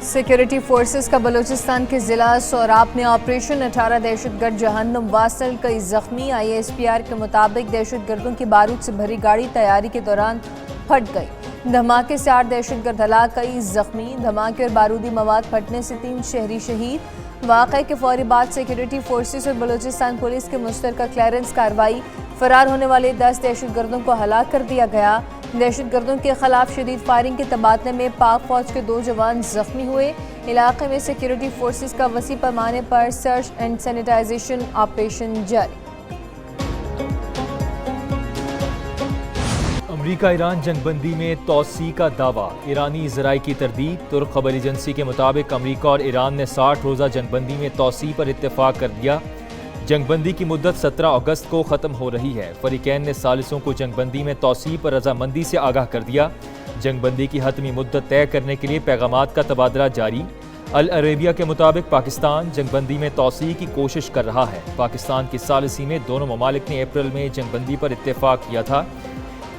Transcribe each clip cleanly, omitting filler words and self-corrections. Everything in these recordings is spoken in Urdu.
سیکیورٹی فورسز کا بلوچستان کے ضلع سوراب میں آپریشن 18 دہشت گرد جہنم واصل کئی زخمی ISPR کے مطابق دہشت گردوں کی بارود سے بھری گاڑی تیاری کے دوران پھٹ گئی۔ دھماکے سے 8 دہشت گرد ہلاک، کئی زخمی۔ دھماکے اور بارودی مواد پھٹنے سے 3 شہری شہید۔ واقعے کے فوری بعد سیکیورٹی فورسز اور بلوچستان پولیس کی مشترکہ کلیئرنس کارروائی، فرار ہونے والے 10 دہشت گردوں کو ہلاک کر دیا گیا۔ دہشت گردوں کے خلاف شدید فائرنگ کے تبادلے میں پاک فوج کے 2 جوان زخمی ہوئے۔ علاقے میں سیکیورٹی فورسز کا وسیع پیمانے پر سرچ اینڈ سینیٹائزیشن آپریشن جاری۔ امریکہ ایران جنگ بندی میں توسیع کا دعویٰ، ایرانی ذرائع کی تردید۔ ترک خبر ایجنسی کے مطابق امریکہ اور ایران نے 60 روزہ جنگ بندی میں توسیع پر اتفاق کر دیا۔ جنگ بندی کی مدت 17 اگست کو ختم ہو رہی ہے۔ فریقین نے ثالثوں کو جنگ بندی میں توسیع پر رضامندی سے آگاہ کر دیا۔ جنگ بندی کی حتمی مدت طے کرنے کے لیے پیغامات کا تبادلہ جاری۔ العربیہ کے مطابق پاکستان جنگ بندی میں توسیع کی کوشش کر رہا ہے۔ پاکستان کی ثالثی میں دونوں ممالک نے اپریل میں جنگ بندی پر اتفاق کیا تھا۔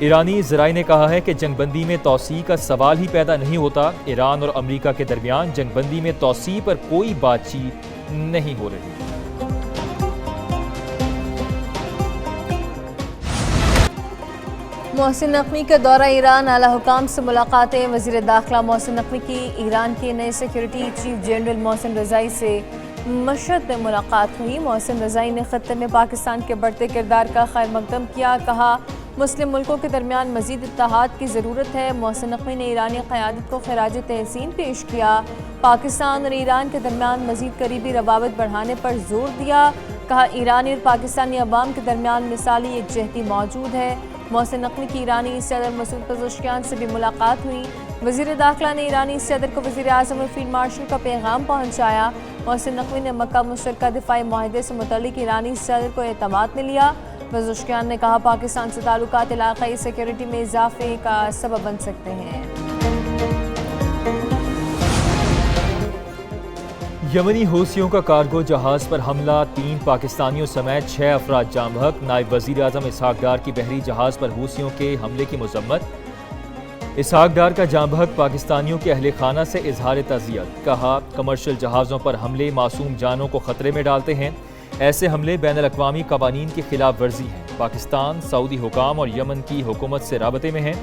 ایرانی ذرائع نے کہا ہے کہ جنگ بندی میں توسیع کا سوال ہی پیدا نہیں ہوتا۔ ایران اور امریکہ کے درمیان جنگ بندی میں توسیع پر کوئی بات چیت نہیں ہو رہی۔ محسن نقوی کا دورہ ایران، اعلیٰ حکام سے ملاقاتیں۔ وزیر داخلہ محسن نقوی کی ایران کے نئے سیکیورٹی چیف جنرل محسن رضائی سے مشہد میں ملاقات ہوئی۔ محسن رضائی نے خطے میں پاکستان کے بڑھتے کردار کا خیر مقدم کیا، کہا مسلم ملکوں کے درمیان مزید اتحاد کی ضرورت ہے۔ محسن نقوی نے ایرانی قیادت کو خراج تحسین پیش کیا، پاکستان اور ایران کے درمیان مزید قریبی روابط بڑھانے پر زور دیا، کہا ایرانی اور پاکستانی عوام کے درمیان مثالی یکجہتی موجود ہے۔ محسن نقوی کی ایرانی صدر مسعود پزشکیان سے بھی ملاقات ہوئی۔ وزیر داخلہ نے ایرانی صدر کو وزیر اعظم اور فیلڈ مارشل کا پیغام پہنچایا۔ محسن نقوی نے مکہ مشترکہ دفاعی معاہدے سے متعلق ایرانی صدر کو اعتماد میں لیا۔ پزشکیان نے کہا پاکستان سے تعلقات علاقائی سیکیورٹی میں اضافے کا سبب بن سکتے ہیں۔ یمنی حوثیوں کا کارگو جہاز پر حملہ، 3 پاکستانیوں سمیت 6 افراد جاں بحق۔ نائب وزیر اعظم اسحاق ڈار کی بحری جہاز پر حوثیوں کے حملے کی مذمت۔ اسحاق ڈار کا جاں بحق پاکستانیوں کے اہل خانہ سے اظہار تعزیت، کہا کمرشل جہازوں پر حملے معصوم جانوں کو خطرے میں ڈالتے ہیں، ایسے حملے بین الاقوامی قوانین کی خلاف ورزی ہیں۔ پاکستان سعودی حکام اور یمن کی حکومت سے رابطے میں ہیں۔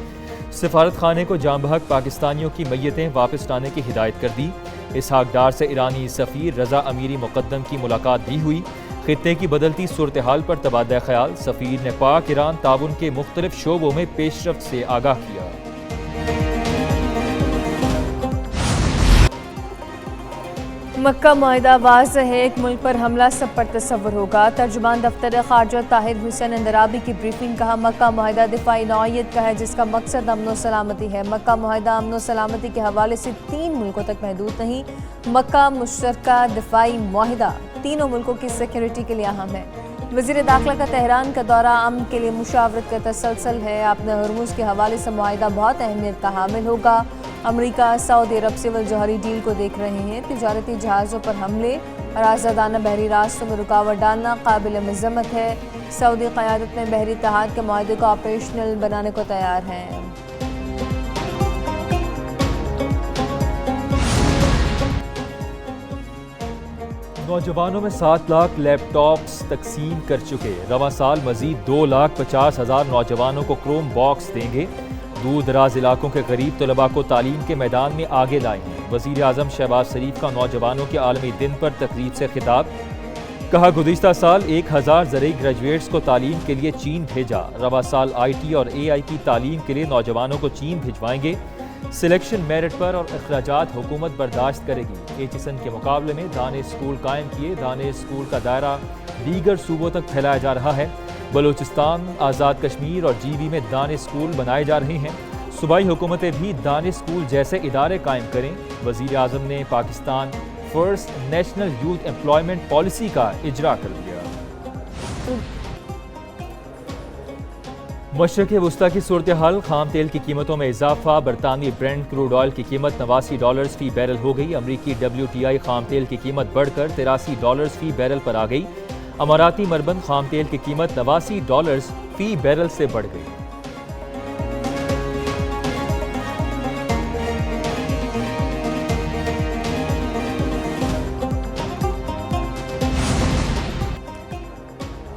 سفارت خانے کو جاں بحق پاکستانیوں کی میتیں واپس لانے کی ہدایت کر دی۔ اسحاق ڈار سے ایرانی سفیر رضا امیری مقدم کی ملاقات بھی ہوئی۔ خطے کی بدلتی صورتحال پر تبادلہ خیال، سفیر نے پاک ایران تعاون کے مختلف شعبوں میں پیش رفت سے آگاہ کیا۔ مکہ معاہدہ واضح ہے، ایک ملک پر حملہ سب پر تصور ہوگا۔ ترجمان دفتر خارجہ طاہر حسین اندرابی کی بریفنگ، کہا مکہ معاہدہ دفاعی نوعیت کا ہے جس کا مقصد امن و سلامتی ہے۔ مکہ معاہدہ امن و سلامتی کے حوالے سے 3 ملکوں تک محدود نہیں۔ مکہ مشترکہ دفاعی معاہدہ تینوں ملکوں کی سیکیورٹی کے لیے اہم ہے۔ وزیر داخلہ کا تہران کا دورہ امن کے لیے مشاورت کا تسلسل ہے۔ آپ نے ہرمز کے حوالے سے معاہدہ بہت اہمیت کا حامل ہوگا۔ امریکہ سعودی عرب سول جوہری ڈیل کو دیکھ رہے ہیں۔ تجارتی جہازوں پر حملے اور آزادانہ بحری راستوں میں رکاوٹ ڈالنا قابل مذمت ہے۔ سعودی قیادت میں بحری اتحاد کے معاہدے کو آپریشنل بنانے کو تیار ہے۔ نوجوانوں میں 7 لاکھ لیپ ٹاپس تقسیم کر چکے، رواں سال مزید 2,50,000 نوجوانوں کو کروم باکس دیں گے۔ دور دراز علاقوں کے غریب طلباء کو تعلیم کے میدان میں آگے لائے ہیں۔ وزیر اعظم شہباز شریف کا نوجوانوں کے عالمی دن پر تقریب سے خطاب، کہا گزشتہ سال 1,000 زرعی گریجویٹس کو تعلیم کے لیے چین بھیجا، رواں سال IT اور AI کی تعلیم کے لیے نوجوانوں کو چین بھجوائیں گے۔ سلیکشن میرٹ پر اور اخراجات حکومت برداشت کرے گی۔ HSN کے مقابلے میں دانش اسکول قائم کیے، دانش اسکول کا دائرہ دیگر صوبوں تک پھیلایا جا رہا ہے۔ بلوچستان، آزاد کشمیر اور GV میں دانش اسکول بنائے جا رہے ہیں۔ صوبائی حکومتیں بھی دانش اسکول جیسے ادارے قائم کریں۔ وزیر اعظم نے Pakistan first national youth employment policy کا اجرا کر دیا۔ مشرق وسطی کی صورتحال، خام تیل کی قیمتوں میں اضافہ، برطانوی برینٹ کروڈ آئل کی قیمت $89 فی بیرل ہو گئی۔ امریکی WTI خام تیل کی قیمت بڑھ کر $83 فی بیرل پر آ گئی۔ اماراتی مربند خام تیل کی قیمت $89 فی بیرل سے بڑھ گئی۔